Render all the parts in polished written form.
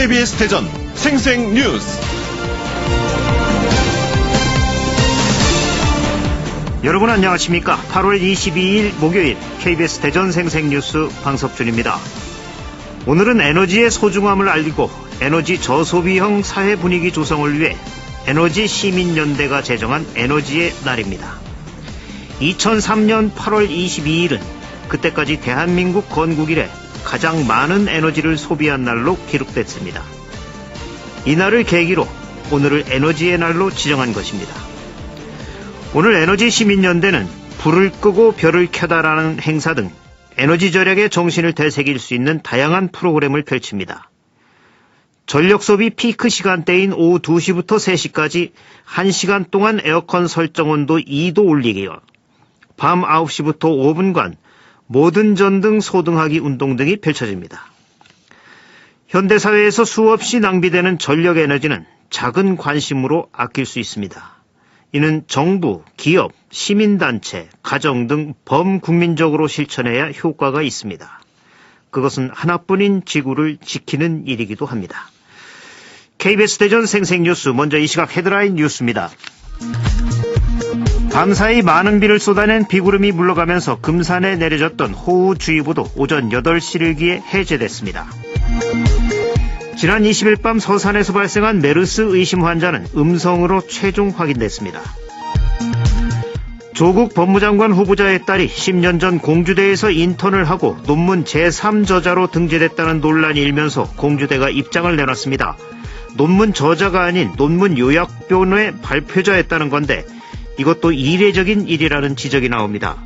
KBS 대전 생생뉴스. 여러분 안녕하십니까? 8월 22일 목요일 KBS 대전 생생뉴스 방석준입니다. 오늘은 에너지의 소중함을 알리고 에너지 저소비형 사회 분위기 조성을 위해 에너지 시민연대가 제정한 에너지의 날입니다. 2003년 8월 22일은 그때까지 대한민국 건국 이래 가장 많은 에너지를 소비한 날로 기록됐습니다. 이날을 계기로 오늘을 에너지의 날로 지정한 것입니다. 오늘 에너지 시민연대는 불을 끄고 별을 켜다라는 행사 등 에너지 절약의 정신을 되새길 수 있는 다양한 프로그램을 펼칩니다. 전력 소비 피크 시간대인 오후 2시부터 3시까지 1시간 동안 에어컨 설정 온도 2도 올리기와 밤 9시부터 5분간 모든 전등 소등하기 운동 등이 펼쳐집니다. 현대사회에서 수없이 낭비되는 전력 에너지는 작은 관심으로 아낄 수 있습니다. 이는 정부, 기업, 시민단체, 가정 등 범국민적으로 실천해야 효과가 있습니다. 그것은 하나뿐인 지구를 지키는 일이기도 합니다. KBS 대전 생생뉴스, 먼저 이 시각 헤드라인 뉴스입니다. 밤사이 많은 비를 쏟아낸 비구름이 물러가면서 금산에 내려졌던 호우주의보도 오전 8시를 기해 해제됐습니다. 지난 20일 밤 서산에서 발생한 메르스 의심 환자는 음성으로 최종 확인됐습니다. 조국 법무장관 후보자의 딸이 10년 전 공주대에서 인턴을 하고 논문 제3저자로 등재됐다는 논란이 일면서 공주대가 입장을 내놨습니다. 논문 저자가 아닌 논문 요약본의 발표자였다는 건데 이것도 이례적인 일이라는 지적이 나옵니다.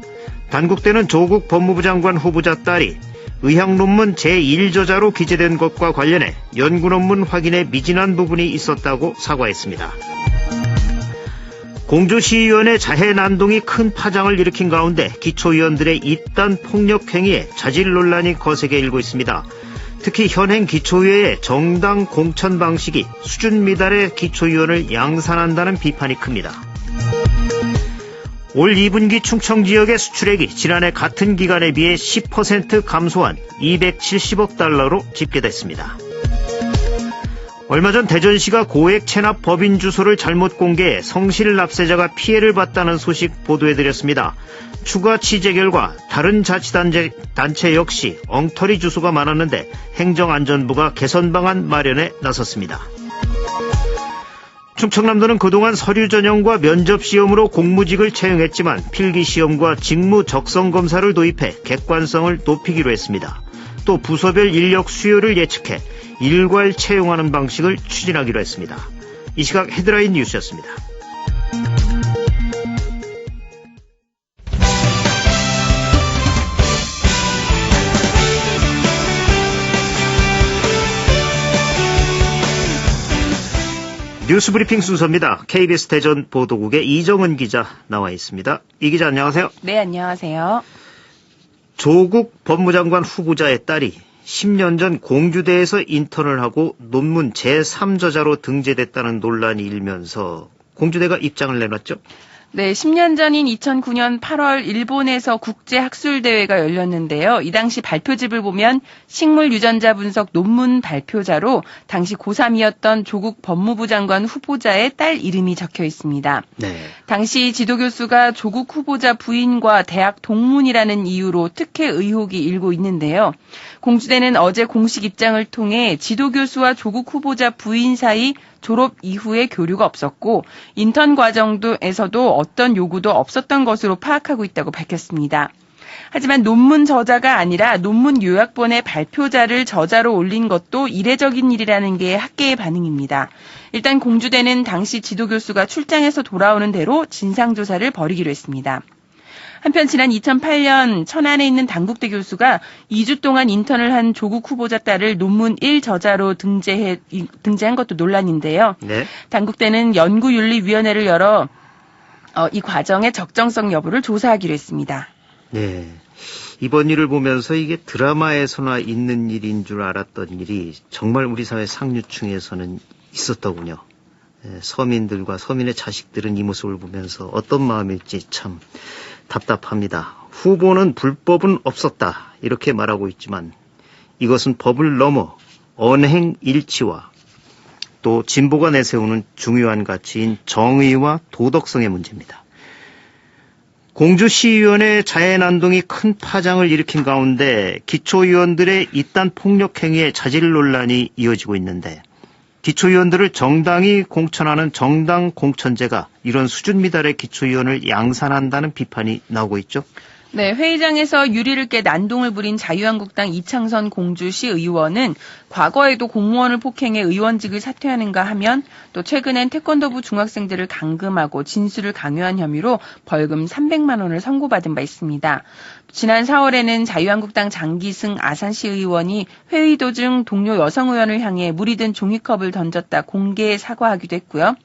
단국대는 조국 법무부 장관 후보자 딸이 의학 논문 제1저자로 기재된 것과 관련해 연구 논문 확인에 미진한 부분이 있었다고 사과했습니다. 공주시의원의 자해 난동이 큰 파장을 일으킨 가운데 기초의원들의 잇단 폭력 행위에 자질 논란이 거세게 일고 있습니다. 특히 현행 기초의회의 정당 공천 방식이 수준 미달의 기초의원을 양산한다는 비판이 큽니다. 올 2분기 충청 지역의 수출액이 지난해 같은 기간에 비해 10% 감소한 270억 달러로 집계됐습니다. 얼마 전 대전시가 고액 체납 법인 주소를 잘못 공개해 성실 납세자가 피해를 봤다는 소식 보도해드렸습니다. 추가 취재 결과 다른 자치단체 역시 엉터리 주소가 많았는데 행정안전부가 개선 방안 마련에 나섰습니다. 충청남도는 그동안 서류 전형과 면접 시험으로 공무직을 채용했지만 필기시험과 직무 적성 검사를 도입해 객관성을 높이기로 했습니다. 또 부서별 인력 수요를 예측해 일괄 채용하는 방식을 추진하기로 했습니다. 이 시각 헤드라인 뉴스였습니다. 뉴스 브리핑 순서입니다. KBS 대전 보도국의 이정은 기자 나와 있습니다. 이 기자 안녕하세요. 네, 안녕하세요. 조국 법무장관 후보자의 딸이 10년 전 공주대에서 인턴을 하고 논문 제3저자로 등재됐다는 논란이 일면서 공주대가 입장을 내놨죠? 네, 10년 전인 2009년 8월 일본에서 국제학술대회가 열렸는데요. 이 당시 발표집을 보면 식물 유전자 분석 논문 발표자로 당시 고3이었던 조국 법무부 장관 후보자의 딸 이름이 적혀 있습니다. 네. 당시 지도교수가 조국 후보자 부인과 대학 동문이라는 이유로 특혜 의혹이 일고 있는데요. 공주대는 어제 공식 입장을 통해 지도교수와 조국 후보자 부인 사이 졸업 이후에 교류가 없었고 인턴 과정에서도 어떤 요구도 없었던 것으로 파악하고 있다고 밝혔습니다. 하지만 논문 저자가 아니라 논문 요약본의 발표자를 저자로 올린 것도 이례적인 일이라는 게 학계의 반응입니다. 일단 공주대는 당시 지도교수가 출장해서 돌아오는 대로 진상조사를 벌이기로 했습니다. 한편 지난 2008년 천안에 있는 단국대 교수가 2주 동안 인턴을 한 조국 후보자 딸을 논문 1저자로 등재한 것도 논란인데요. 네. 단국대는 연구윤리위원회를 열어 이 과정의 적정성 여부를 조사하기로 했습니다. 네. 이번 일을 보면서 이게 드라마에서나 있는 일인 줄 알았던 일이 정말 우리 사회 상류층에서는 있었더군요. 서민들과 서민의 자식들은 이 모습을 보면서 어떤 마음일지 참 답답합니다. 후보는 불법은 없었다 이렇게 말하고 있지만 이것은 법을 넘어 언행 일치와 또 진보가 내세우는 중요한 가치인 정의와 도덕성의 문제입니다. 공주시의원의 자해난동이 큰 파장을 일으킨 가운데 기초의원들의 이딴 폭력 행위에 자질 논란이 이어지고 있는데 기초의원들을 정당이 공천하는 정당 공천제가 이런 수준 미달의 기초의원을 양산한다는 비판이 나오고 있죠. 네, 회의장에서 유리를 깨 난동을 부린 자유한국당 이창선 공주시 의원은 과거에도 공무원을 폭행해 의원직을 사퇴하는가 하면 또 최근엔 태권도부 중학생들을 감금하고 진술을 강요한 혐의로 벌금 300만 원을 선고받은 바 있습니다. 지난 4월에는 자유한국당 장기승 아산시 의원이 회의 도중 동료 여성 의원을 향해 물이 든 종이컵을 던졌다 공개 사과하기도 했고요.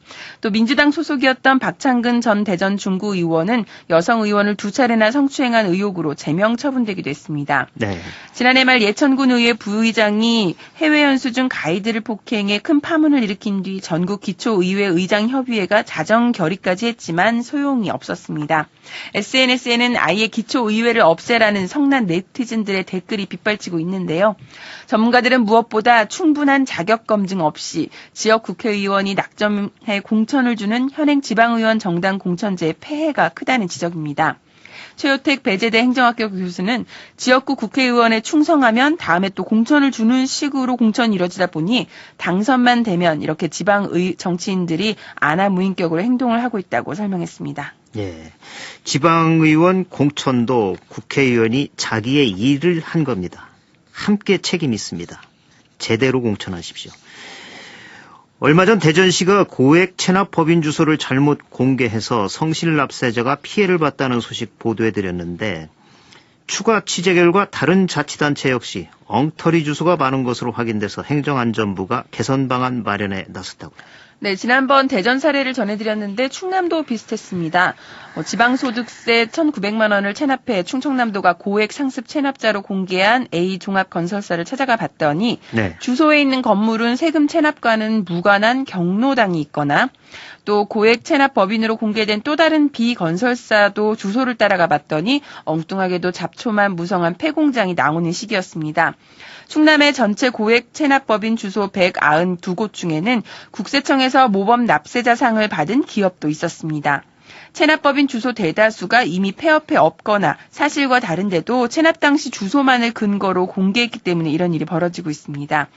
또 민주당 소속이었던 박창근 전 대전 중구 의원은 여성 의원을 2차례나 성추행한 의혹으로 제명 처분되기도 했습니다. 네. 지난해 말 예천군 의회 부의장이 해외 연수 중 가이드를 폭행해 큰 파문을 일으킨 뒤 전국 기초의회 의장협의회가 자정 결의까지 했지만 소용이 없었습니다. SNS에는 아예 기초의회를 없애라는 성난 네티즌들의 댓글이 빗발치고 있는데요. 전문가들은 무엇보다 충분한 자격 검증 없이 지역 국회의원이 낙점해 공천을 주는 현행 지방의원 정당 공천제의 폐해가 크다는 지적입니다. 최효택 배재대 행정학교 교수는 지역구 국회의원에 충성하면 다음에 또 공천을 주는 식으로 공천이 이뤄지다 보니 당선만 되면 이렇게 지방의 정치인들이 아나무인격으로 행동을 하고 있다고 설명했습니다. 예, 지방의원 공천도 국회의원이 자기의 일을 한 겁니다. 함께 책임 있습니다. 제대로 공천하십시오. 얼마 전 대전시가 고액 체납 법인 주소를 잘못 공개해서 성실납세자가 피해를 봤다는 소식 보도해드렸는데 추가 취재 결과 다른 자치단체 역시 엉터리 주소가 많은 것으로 확인돼서 행정안전부가 개선 방안 마련에 나섰다고요. 네, 지난번 대전 사례를 전해드렸는데 충남도 비슷했습니다. 지방소득세 1,900만 원을 체납해 충청남도가 고액 상습 체납자로 공개한 A 종합건설사를 찾아가 봤더니 네. 주소에 있는 건물은 세금 체납과는 무관한 경로당이 있거나 또 고액 체납 법인으로 공개된 또 다른 B 건설사도 주소를 따라가 봤더니 엉뚱하게도 잡초만 무성한 폐공장이 나오는 시기였습니다. 충남의 전체 고액 체납법인 주소 192곳 중에는 국세청에서 모범 납세자상을 받은 기업도 있었습니다. 체납법인 주소 대다수가 이미 폐업해 없거나 사실과 다른데도 체납 당시 주소만을 근거로 공개했기 때문에 이런 일이 벌어지고 있습니다.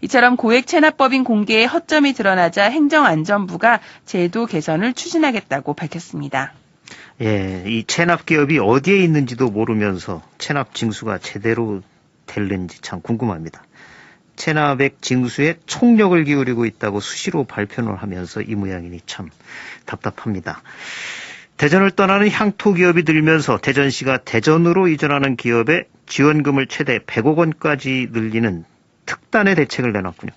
이처럼 고액 체납법인 공개에 허점이 드러나자 행정안전부가 제도 개선을 추진하겠다고 밝혔습니다. 예, 이 체납 기업이 어디에 있는지도 모르면서 체납 징수가 제대로 될는지 참 궁금합니다. 체납액 징수에 총력을 기울이고 있다고 수시로 발표를 하면서 이 모양이니 참 답답합니다. 대전을 떠나는 향토 기업이 들면서 대전시가 대전으로 이전하는 기업에 지원금을 최대 100억 원까지 늘리는 특단의 대책을 내놨군요.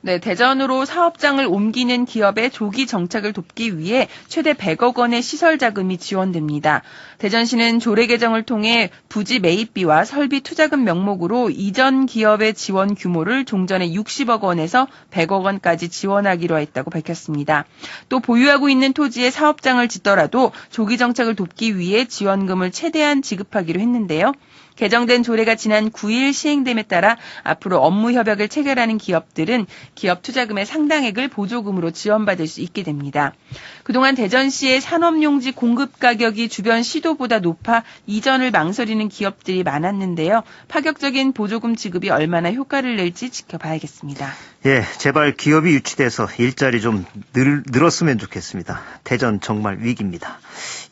네, 대전으로 사업장을 옮기는 기업의 조기 정착을 돕기 위해 최대 100억 원의 시설 자금이 지원됩니다. 대전시는 조례 개정을 통해 부지 매입비와 설비 투자금 명목으로 이전 기업의 지원 규모를 종전에 60억 원에서 100억 원까지 지원하기로 했다고 밝혔습니다. 또 보유하고 있는 토지에 사업장을 짓더라도 조기 정착을 돕기 위해 지원금을 최대한 지급하기로 했는데요. 개정된 조례가 지난 9일 시행됨에 따라 앞으로 업무 협약을 체결하는 기업들은 기업 투자금의 상당액을 보조금으로 지원받을 수 있게 됩니다. 그동안 대전시의 산업용지 공급 가격이 주변 시도보다 높아 이전을 망설이는 기업들이 많았는데요. 파격적인 보조금 지급이 얼마나 효과를 낼지 지켜봐야겠습니다. 예, 제발 기업이 유치돼서 일자리 좀 늘었으면 좋겠습니다. 대전 정말 위기입니다.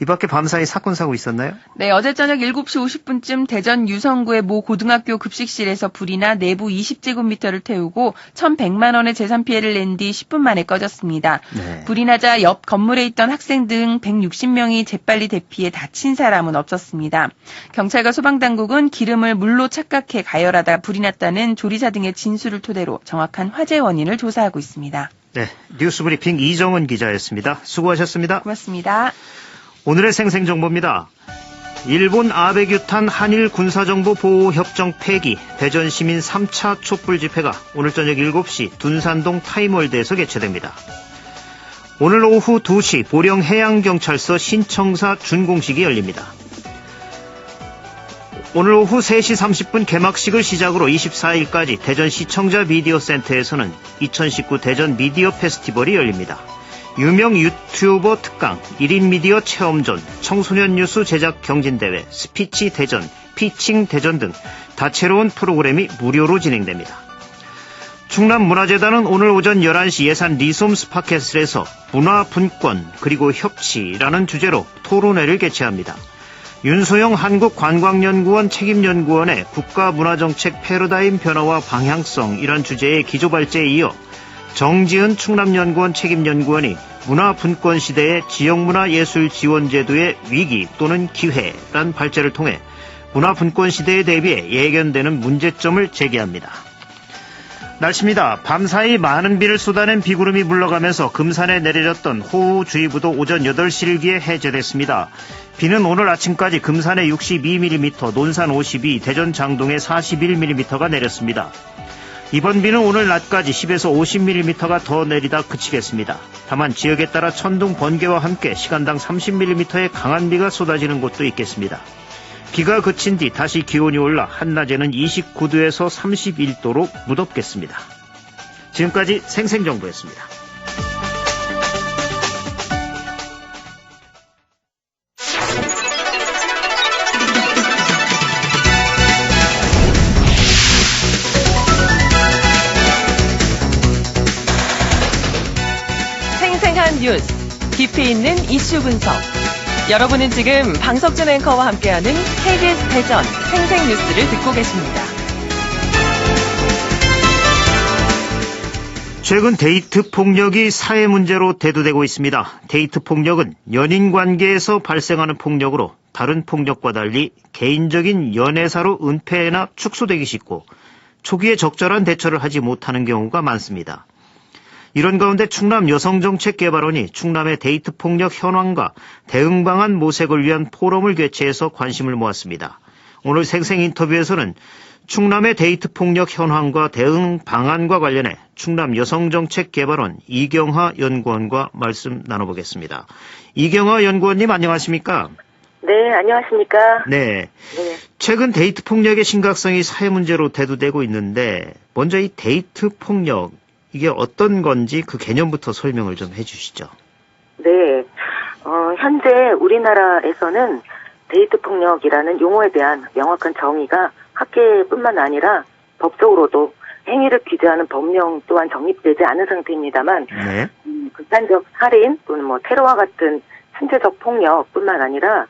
이 밖에 밤사이 사건 사고 있었나요? 네, 어제 저녁 7시 50분쯤 대전 유성구의 모 고등학교 급식실에서 불이 나 내부 20제곱미터를 태우고 1,100만 원의 재산 피해를 낸 뒤 10분 만에 꺼졌습니다. 네. 불이 나자 옆 건물에 있던 학생 등 160명이 재빨리 대피해 다친 사람은 없었습니다. 경찰과 소방당국은 기름을 물로 착각해 가열하다 불이 났다는 조리사 등의 진술을 토대로 정확한 화재 원인을 조사하고 있습니다. 네, 뉴스브리핑 이정은 기자였습니다. 수고하셨습니다. 고맙습니다. 오늘의 생생정보입니다. 일본 아베 규탄 한일 군사정보 보호협정 폐기, 대전 시민 3차 촛불 집회가 오늘 저녁 7시 둔산동 타임월드에서 개최됩니다. 오늘 오후 2시 보령 해양경찰서 신청사 준공식이 열립니다. 오늘 오후 3시 30분 개막식을 시작으로 24일까지 대전 시청자 미디어 센터에서는 2019 대전 미디어 페스티벌이 열립니다. 유명 유튜버 특강, 1인 미디어 체험존, 청소년 뉴스 제작 경진대회, 스피치 대전, 피칭 대전 등 다채로운 프로그램이 무료로 진행됩니다. 충남문화재단은 오늘 오전 11시 예산 리솜 스파캐슬에서 문화분권 그리고 협치라는 주제로 토론회를 개최합니다. 윤소영 한국관광연구원 책임연구원의 국가문화정책 패러다임 변화와 방향성이란 주제의 기조발제에 이어 정지은 충남연구원 책임연구원이 문화분권 시대의 지역문화예술지원제도의 위기 또는 기회란 발제를 통해 문화분권 시대에 대비해 예견되는 문제점을 제기합니다. 날씨입니다. 밤사이 많은 비를 쏟아낸 비구름이 물러가면서 금산에 내려졌던 호우주의보도 오전 8시 일기에 해제됐습니다. 비는 오늘 아침까지 금산에 62mm, 논산 52, 대전 장동에 41mm가 내렸습니다. 이번 비는 오늘 낮까지 10에서 50mm가 더 내리다 그치겠습니다. 다만 지역에 따라 천둥, 번개와 함께 시간당 30mm의 강한 비가 쏟아지는 곳도 있겠습니다. 비가 그친 뒤 다시 기온이 올라 한낮에는 29도에서 31도로 무덥겠습니다. 지금까지 생생정보였습니다. 생생한 뉴스, 깊이 있는 이슈 분석. 여러분은 지금 방석준 앵커와 함께하는 KBS 대전 생생뉴스를 듣고 계십니다. 최근 데이트 폭력이 사회 문제로 대두되고 있습니다. 데이트 폭력은 연인 관계에서 발생하는 폭력으로 다른 폭력과 달리 개인적인 연애사로 은폐나 축소되기 쉽고 초기에 적절한 대처를 하지 못하는 경우가 많습니다. 이런 가운데 충남여성정책개발원이 충남의 데이트 폭력 현황과 대응 방안 모색을 위한 포럼을 개최해서 관심을 모았습니다. 오늘 생생 인터뷰에서는 충남의 데이트 폭력 현황과 대응 방안과 관련해 충남여성정책개발원 이경하 연구원과 말씀 나눠보겠습니다. 이경하 연구원님 안녕하십니까? 네, 안녕하십니까? 네. 네. 최근 데이트 폭력의 심각성이 사회 문제로 대두되고 있는데 먼저 이 데이트 폭력 이게 어떤 건지 그 개념부터 설명을 좀 해주시죠. 네, 현재 우리나라에서는 데이트 폭력이라는 용어에 대한 명확한 정의가 학계뿐만 아니라 법적으로도 행위를 규제하는 법령 또한 정립되지 않은 상태입니다만, 네. 극단적 살인 또는 테러와 같은 신체적 폭력뿐만 아니라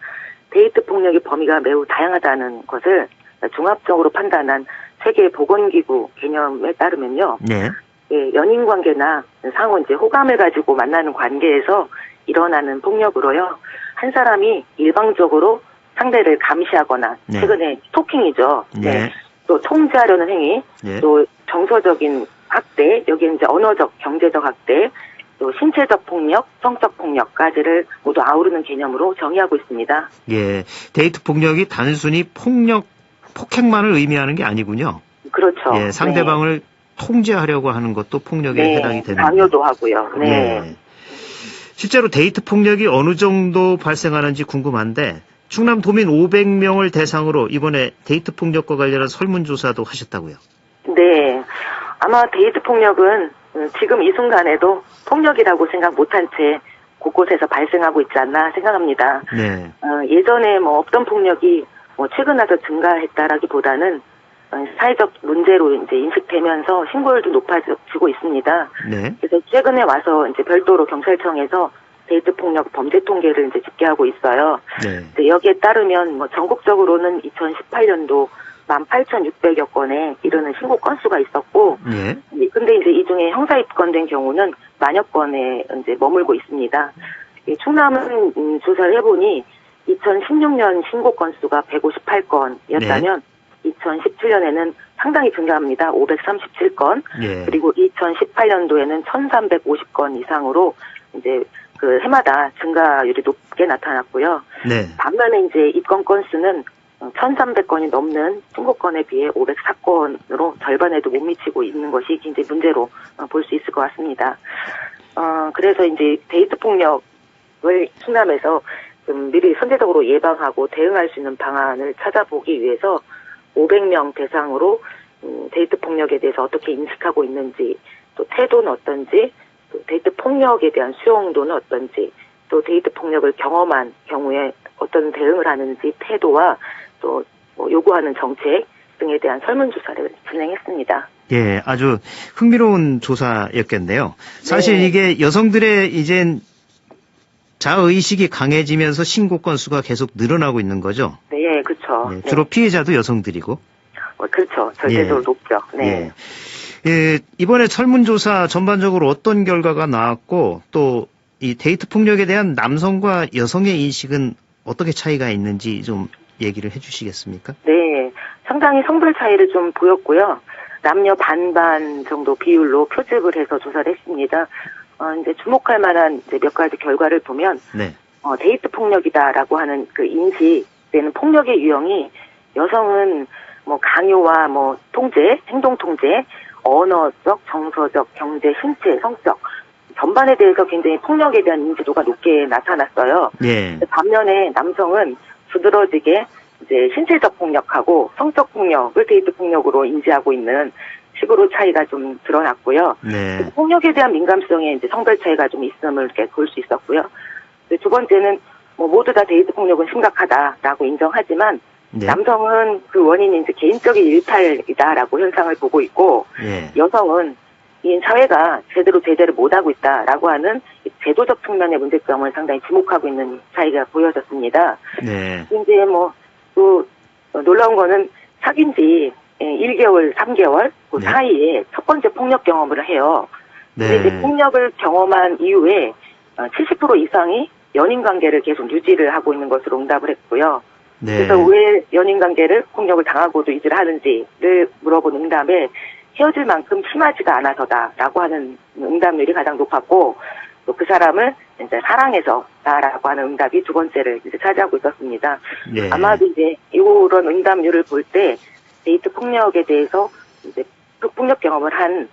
데이트 폭력의 범위가 매우 다양하다는 것을 종합적으로 판단한 세계보건기구 개념에 따르면요. 네. 예, 연인 관계나 상호 호감을 가지고 만나는 관계에서 일어나는 폭력으로요. 한 사람이 일방적으로 상대를 감시하거나 네. 최근에 스토킹이죠. 네. 또 통제하려는 행위, 네. 또 정서적인 학대, 여기에 언어적, 경제적 학대, 또 신체적 폭력, 성적 폭력까지를 모두 아우르는 개념으로 정의하고 있습니다. 예. 데이트 폭력이 단순히 폭행만을 의미하는 게 아니군요. 그렇죠. 예, 상대방을 통제하려고 하는 것도 폭력에 해당이 되는 강요도 하고요. 네. 예. 실제로 데이트 폭력이 어느 정도 발생하는지 궁금한데 충남 도민 500명을 대상으로 이번에 데이트 폭력과 관련한 설문조사도 하셨다고요? 네. 아마 데이트 폭력은 지금 이 순간에도 폭력이라고 생각 못한 채 곳곳에서 발생하고 있지 않나 생각합니다. 네. 예전에 없던 폭력이 최근 와서 증가했다라기보다는 사회적 문제로 인식되면서 신고율도 높아지고 있습니다. 네. 그래서 최근에 와서 별도로 경찰청에서 데이트 폭력 범죄 통계를 집계하고 있어요. 네. 여기에 따르면 전국적으로는 2018년도 18,600여 건에 이르는 신고 건수가 있었고, 네. 근데 이 중에 형사 입건된 경우는 만여 건에 머물고 있습니다. 충남은 조사를 해보니 2016년 신고 건수가 158건이었다면 2017년에는 상당히 증가합니다. 537건. 예. 그리고 2018년도에는 1,350건 이상으로 해마다 증가율이 높게 나타났고요. 네. 반면에 입건 건수는 1,300건이 넘는 신고 건에 비해 504건으로 절반에도 못 미치고 있는 것이 굉장히 문제로 볼 수 있을 것 같습니다. 그래서 데이트 폭력을 충남에서 좀 미리 선제적으로 예방하고 대응할 수 있는 방안을 찾아보기 위해서 500명 대상으로 데이트 폭력에 대해서 어떻게 인식하고 있는지, 또 태도는 어떤지, 또 데이트 폭력에 대한 수용도는 어떤지, 또 데이트 폭력을 경험한 경우에 어떤 대응을 하는지 태도와 또 요구하는 정책 등에 대한 설문조사를 진행했습니다. 예, 아주 흥미로운 조사였겠네요. 사실 네. 이게 여성들의 이젠 자의식이 강해지면서 신고 건수가 계속 늘어나고 있는 거죠. 네, 그렇죠. 예, 주로 피해자도 여성들이고. 그렇죠. 절대적으로 예. 높죠. 네. 예. 예, 이번에 설문조사 전반적으로 어떤 결과가 나왔고 또 이 데이트 폭력에 대한 남성과 여성의 인식은 어떻게 차이가 있는지 좀 얘기를 해주시겠습니까? 네, 상당히 성별 차이를 좀 보였고요. 남녀 반반 정도 비율로 표집을 해서 조사를 했습니다. 이제 주목할 만한 이제 몇 가지 결과를 보면, 네. 데이트 폭력이다라고 하는 그 인식되는 폭력의 유형이 여성은 뭐 강요와 뭐 통제, 행동 통제, 언어적, 정서적, 경제, 신체, 성적 전반에 대해서 굉장히 폭력에 대한 인지도가 높게 나타났어요. 예. 반면에 남성은 두드러지게 이제 신체적 폭력하고 성적 폭력을 데이트 폭력으로 인지하고 있는 식으로 차이가 좀 드러났고요. 네. 폭력에 대한 민감성에 이제 성별 차이가 좀 있음을 이렇게 볼 수 있었고요. 두 번째는 뭐 모두 다 데이트 폭력은 심각하다라고 인정하지만 네. 남성은 그 원인이 이제 개인적인 일탈이다라고 현상을 보고 있고 예. 여성은 이 사회가 제대로 제재를 못하고 있다라고 하는 제도적 측면의 문제점을 상당히 지목하고 있는 차이가 보여졌습니다. 네. 이제 뭐 또 놀라운 거는 사귄 지 1개월, 3개월 그 네. 사이에 첫 번째 폭력 경험을 해요. 근데 네. 이제 폭력을 경험한 이후에 70% 이상이 연인 관계를 계속 유지를 하고 있는 것으로 응답을 했고요. 네. 그래서 왜 연인 관계를 폭력을 당하고도 유지를 하는지를 물어본 응답에 헤어질 만큼 심하지가 않아서다라고 하는 응답률이 가장 높았고, 또 그 사람을 이제 사랑해서다라고 하는 응답이 두 번째를 이제 차지하고 있었습니다. 네. 아마도 이제 이런 응답률을 볼 때 데이트 폭력에 대해서 이제 폭력 경험을 한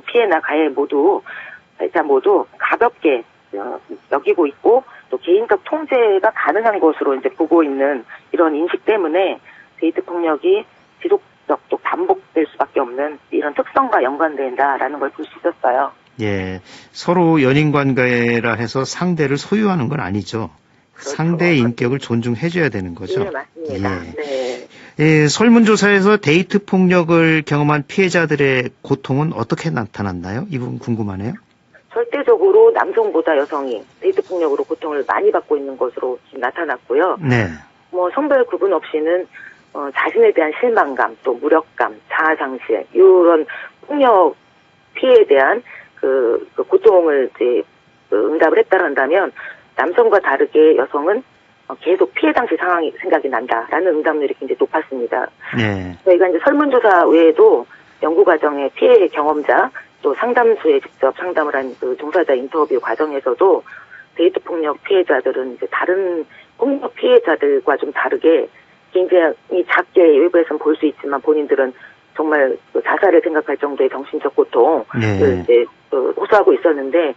피해나 가해 피해자 모두 가볍게 여기고 있고 또 개인적 통제가 가능한 것으로 이제 보고 있는 이런 인식 때문에 데이트 폭력이 지속적 또 반복될 수밖에 없는 이런 특성과 연관된다라는 걸 볼 수 있었어요. 예. 서로 연인 관계라 해서 상대를 소유하는 건 아니죠. 그렇죠. 상대의 인격을 존중해줘야 되는 거죠. 네, 맞습니다. 예. 네. 예, 설문조사에서 데이트 폭력을 경험한 피해자들의 고통은 어떻게 나타났나요? 이 부분 궁금하네요. 절대적으로 남성보다 여성이 데이트 폭력으로 고통을 많이 받고 있는 것으로 지금 나타났고요. 네. 뭐 성별 구분 없이는 자신에 대한 실망감, 또 무력감, 자아상실 이런 폭력 피해에 대한 그 고통을 이제 응답을 했다고 한다면 남성과 다르게 여성은 계속 피해 당시 상황이 생각이 난다라는 응답률이 굉장히 높았습니다. 네. 저희가 이제 설문조사 외에도 연구과정의 피해 경험자 또 상담소에 직접 상담을 한 그 종사자 인터뷰 과정에서도 데이트 폭력 피해자들은 이제 다른 폭력 피해자들과 좀 다르게 굉장히 작게 외부에서는 볼 수 있지만 본인들은 정말 자살을 생각할 정도의 정신적 고통을 네. 이제 호소하고 있었는데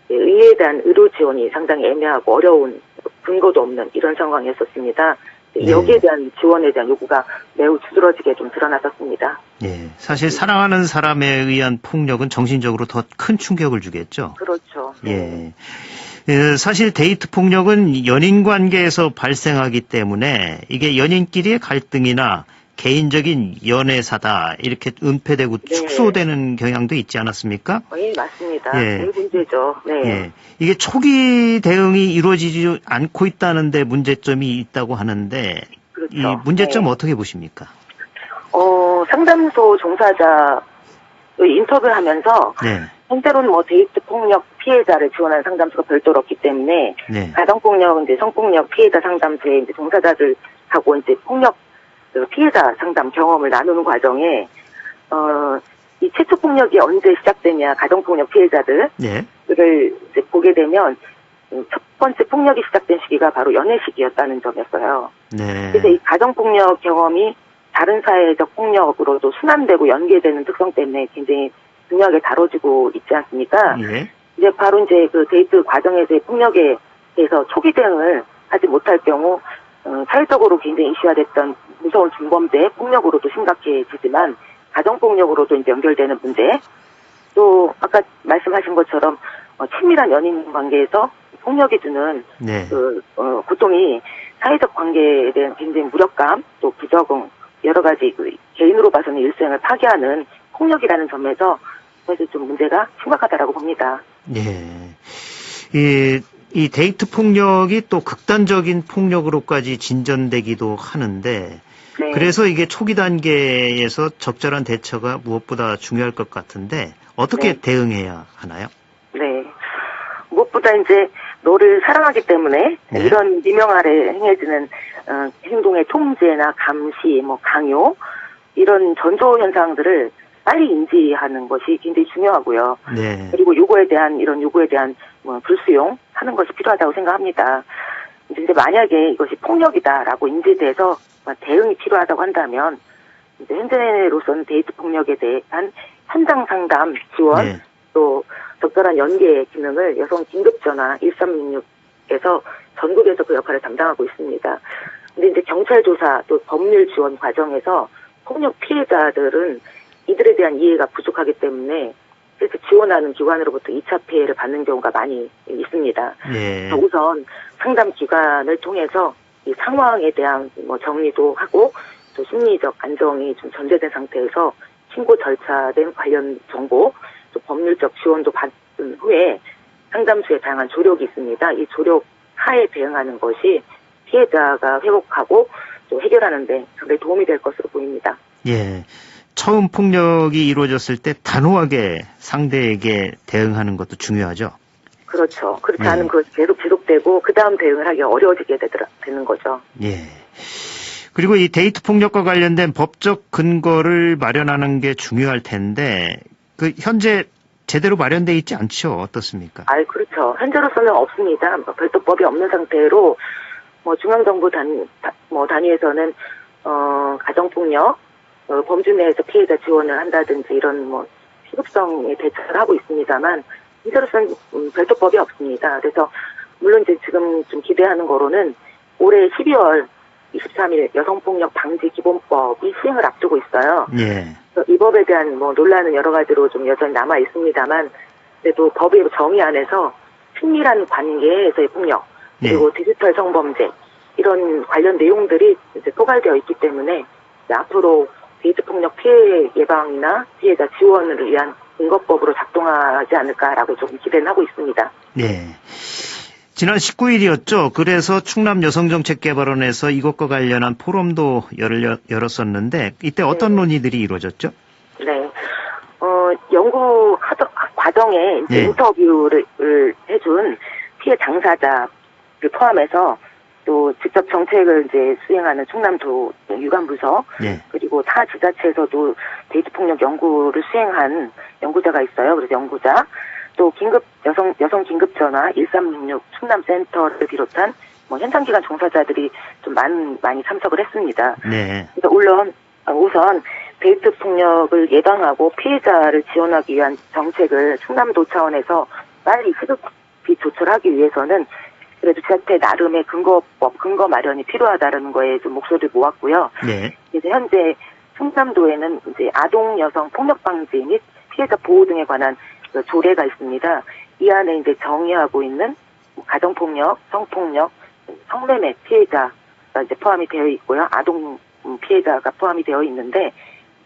의에 대한 의료 지원이 상당히 애매하고 어려운 근거도 없는 이런 상황이었었습니다. 네. 여기에 대한 지원에 대한 요구가 매우 두드러지게 좀 드러났었습니다. 예. 사실 사랑하는 사람에 의한 폭력은 정신적으로 더 큰 충격을 주겠죠. 그렇죠. 예. 예, 사실 데이트 폭력은 연인 관계에서 발생하기 때문에 이게 연인끼리의 갈등이나 개인적인 연애사다 이렇게 은폐되고 네. 축소되는 경향도 있지 않았습니까? 예, 맞습니다. 예. 이 문제죠. 네. 예. 이게 초기 대응이 이루어지지 않고 있다는 데 문제점이 있다고 하는데 그렇죠. 이 문제점 네. 어떻게 보십니까? 상담소 종사자 인터뷰하면서 네. 현재로는 뭐 데이트 폭력 피해자를 지원하는 상담소가 별도로 없기 때문에 네. 가정폭력, 이제 성폭력 피해자 상담소에 이제 종사자들하고 이제 폭력 피해자 상담 경험을 나누는 과정에 이 최초 폭력이 언제 시작되냐 가정폭력 피해자들을 네. 이제 보게 되면 첫 번째 폭력이 시작된 시기가 바로 연애 시기였다는 점이었어요. 네. 그래서 이 가정폭력 경험이 다른 사회적 폭력으로도 순환되고 연계되는 특성 때문에 굉장히 중요하게 다뤄지고 있지 않습니까? 예. 이제 바로 이제 그 데이트 과정에서의 폭력에 대해서 초기 대응을 하지 못할 경우 사회적으로 굉장히 이슈화됐던 무서운 중범죄, 폭력으로도 심각해지지만 가정폭력으로도 이제 연결되는 문제, 또 아까 말씀하신 것처럼 친밀한 연인 관계에서 폭력이 주는 네. 고통이 사회적 관계에 대한 굉장히 무력감, 또 부적응, 여러 가지 개인으로 봐서는 일생을 파괴하는 폭력이라는 점에서 사실 좀 문제가 심각하다라고 봅니다. 예. 이 데이트 폭력이 또 극단적인 폭력으로까지 진전되기도 하는데, 네. 그래서 이게 초기 단계에서 적절한 대처가 무엇보다 중요할 것 같은데, 어떻게 네. 대응해야 하나요? 네. 무엇보다 이제 너를 사랑하기 때문에 네. 이런 미명 아래 행해지는 행동의 통제나 감시, 강요, 이런 전조 현상들을 빨리 인지하는 것이 굉장히 중요하고요. 네. 그리고 이런 요구에 대한 불수용 하는 것이 필요하다고 생각합니다. 이제 만약에 이것이 폭력이다라고 인지돼서 대응이 필요하다고 한다면, 이제 현재로서는 데이트 폭력에 대한 현장 상담 지원, 네. 또 적절한 연계 기능을 여성 긴급전화 1366에서 전국에서 그 역할을 담당하고 있습니다. 근데 이제 경찰 조사 또 법률 지원 과정에서 폭력 피해자들은 이들에 대한 이해가 부족하기 때문에 그래서 지원하는 기관으로부터 2차 피해를 받는 경우가 많이 있습니다. 예. 우선 상담 기관을 통해서 이 상황에 대한 정리도 하고 또 심리적 안정이 좀 전제된 상태에서 신고 절차된 관련 정보, 또 법률적 지원도 받은 후에 상담소에 다양한 조력이 있습니다. 이 조력 하에 대응하는 것이 피해자가 회복하고 또 해결하는 데 상당히 도움이 될 것으로 보입니다. 예. 처음 폭력이 이루어졌을 때 단호하게 상대에게 대응하는 것도 중요하죠. 그렇죠. 그렇지 않으면 그것이 계속 지속되고 그 다음 대응을 하기 어려워지게 되는 거죠. 예. 그리고 이 데이트 폭력과 관련된 법적 근거를 마련하는 게 중요할 텐데, 현재 제대로 마련돼 있지 않죠? 어떻습니까? 그렇죠. 현재로서는 없습니다. 별도법이 없는 상태로 중앙정부 단위에서는 가정폭력 범주 내에서 피해자 지원을 한다든지 이런 시급성에 대처를 하고 있습니다만 현재로서는 별도법이 없습니다. 그래서 물론 이제 지금 좀 기대하는 거로는 올해 12월 23일 여성폭력 방지 기본법이 시행을 앞두고 있어요. 예. 이 법에 대한 논란은 여러 가지로 좀 여전히 남아 있습니다만 그래도 법의 정의 안에서 친밀한 관계에서의 폭력 그리고 디지털 성범죄 이런 관련 내용들이 이제 포괄되어 있기 때문에 앞으로 데이트 폭력 피해 예방이나 피해자 지원을 위한 근거법으로 작동하지 않을까라고 조금 기대는 하고 있습니다. 네. 지난 19일이었죠. 그래서 충남 여성정책개발원에서 이것과 관련한 포럼도 열었었는데 이때 어떤 논의들이 이루어졌죠? 네. 연구 과정에 이제 인터뷰를 해준 피해 당사자를 포함해서 또 직접 정책을 이제 수행하는 충남도 유관부서 그리고 타 지자체에서도 데이트 폭력 연구를 수행한 연구자가 있어요. 그래서 연구자 또 여성 긴급 전화 1366 충남센터를 비롯한 현장 기관 종사자들이 좀 많이 참석을 했습니다. 네. 그래서 우선 데이트 폭력을 예방하고 피해자를 지원하기 위한 정책을 충남도 차원에서 빨리 시급히 조철하기 위해서는 그래도 지자체 나름의 근거 마련이 필요하다는 거에 좀 목소리를 모았고요. 네. 그래서 현재 충남도에는 이제 아동 여성 폭력 방지 및 피해자 보호 등에 관한 조례가 있습니다. 이 안에 이제 정의하고 있는 가정폭력, 성폭력, 성매매 피해자가 이제 포함이 되어 있고요. 아동 피해자가 포함이 되어 있는데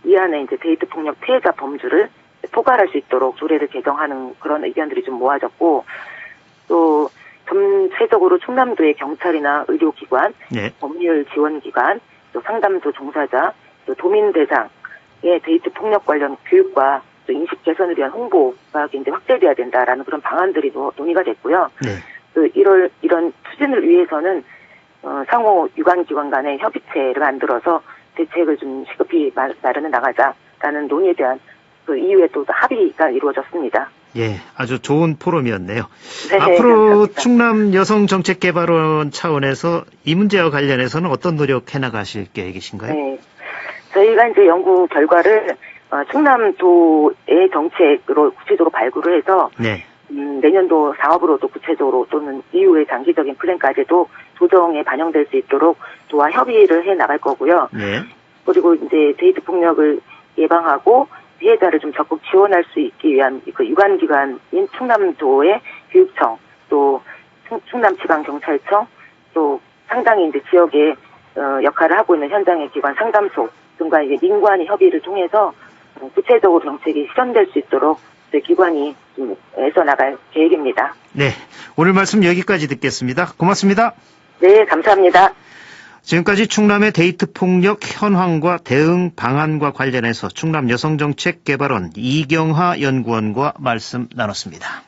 이 안에 이제 데이트 폭력 피해자 범주를 포괄할 수 있도록 조례를 개정하는 그런 의견들이 좀 모아졌고 또 전체적으로 충남도의 경찰이나 의료기관, 법률 지원기관, 또 상담소 종사자, 또 도민 대상의 데이트 폭력 관련 교육과 또 인식 개선을 위한 홍보가 굉장히 확대돼야 된다라는 그런 방안들이 논의가 됐고요. 또 이런 추진을 위해서는 상호 유관기관 간의 협의체를 만들어서 대책을 좀 시급히 마련해 나가자라는 논의에 대한 그 이후에 또 합의가 이루어졌습니다. 예, 아주 좋은 포럼이었네요. 네, 앞으로 감사합니다. 충남 여성정책개발원 차원에서 이 문제와 관련해서는 어떤 노력해 나가실 계획이신가요? 네, 저희가 이제 연구 결과를 충남도의 정책으로 구체적으로 발굴을 해서 내년도 사업으로도 구체적으로 또는 이후의 장기적인 플랜까지도 조정에 반영될 수 있도록 도와 협의를 해 나갈 거고요. 네. 그리고 이제 데이트 폭력을 예방하고 피해자를 좀 적극 지원할 수 있기 위한 그 유관기관인 충남도의 교육청, 또 충남지방경찰청, 또 상당히 이제 지역에 역할을 하고 있는 현장의 기관 상담소 등과 이제 민관의 협의를 통해서 구체적으로 정책이 실현될 수 있도록 저희 기관이 좀 애써 나갈 계획입니다. 네. 오늘 말씀 여기까지 듣겠습니다. 고맙습니다. 네, 감사합니다. 지금까지 충남의 데이트 폭력 현황과 대응 방안과 관련해서 충남 여성정책개발원 이경하 연구원과 말씀 나눴습니다.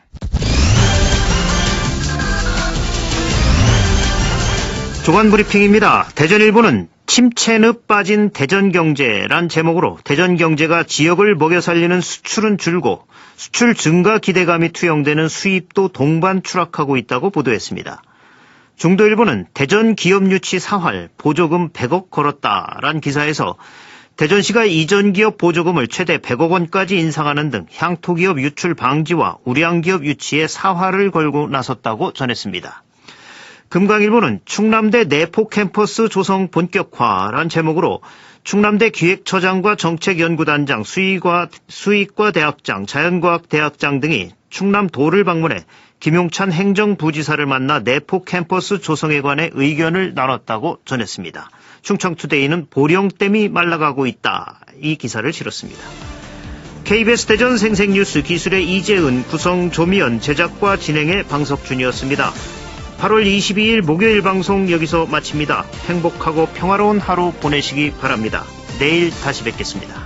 조간브리핑입니다. 대전일보는 침체늪 빠진 대전경제란 제목으로 대전경제가 지역을 먹여 살리는 수출은 줄고 수출 증가 기대감이 투영되는 수입도 동반 추락하고 있다고 보도했습니다. 중도일보는 대전 기업 유치 사활 보조금 100억 걸었다란 기사에서 대전시가 이전 기업 보조금을 최대 100억 원까지 인상하는 등 향토기업 유출 방지와 우량기업 유치에 사활을 걸고 나섰다고 전했습니다. 금강일보는 충남대 내포 캠퍼스 조성 본격화란 제목으로 충남대 기획처장과 정책연구단장, 수의과 대학장, 자연과학대학장 등이 충남도를 방문해 김용찬 행정부지사를 만나 내포 캠퍼스 조성에 관해 의견을 나눴다고 전했습니다. 충청투데이는 보령댐이 말라가고 있다. 이 기사를 실었습니다. KBS 대전 생생뉴스 기술의 이재은, 구성 조미연, 제작과 진행의 방석준이었습니다. 8월 22일 목요일 방송 여기서 마칩니다. 행복하고 평화로운 하루 보내시기 바랍니다. 내일 다시 뵙겠습니다.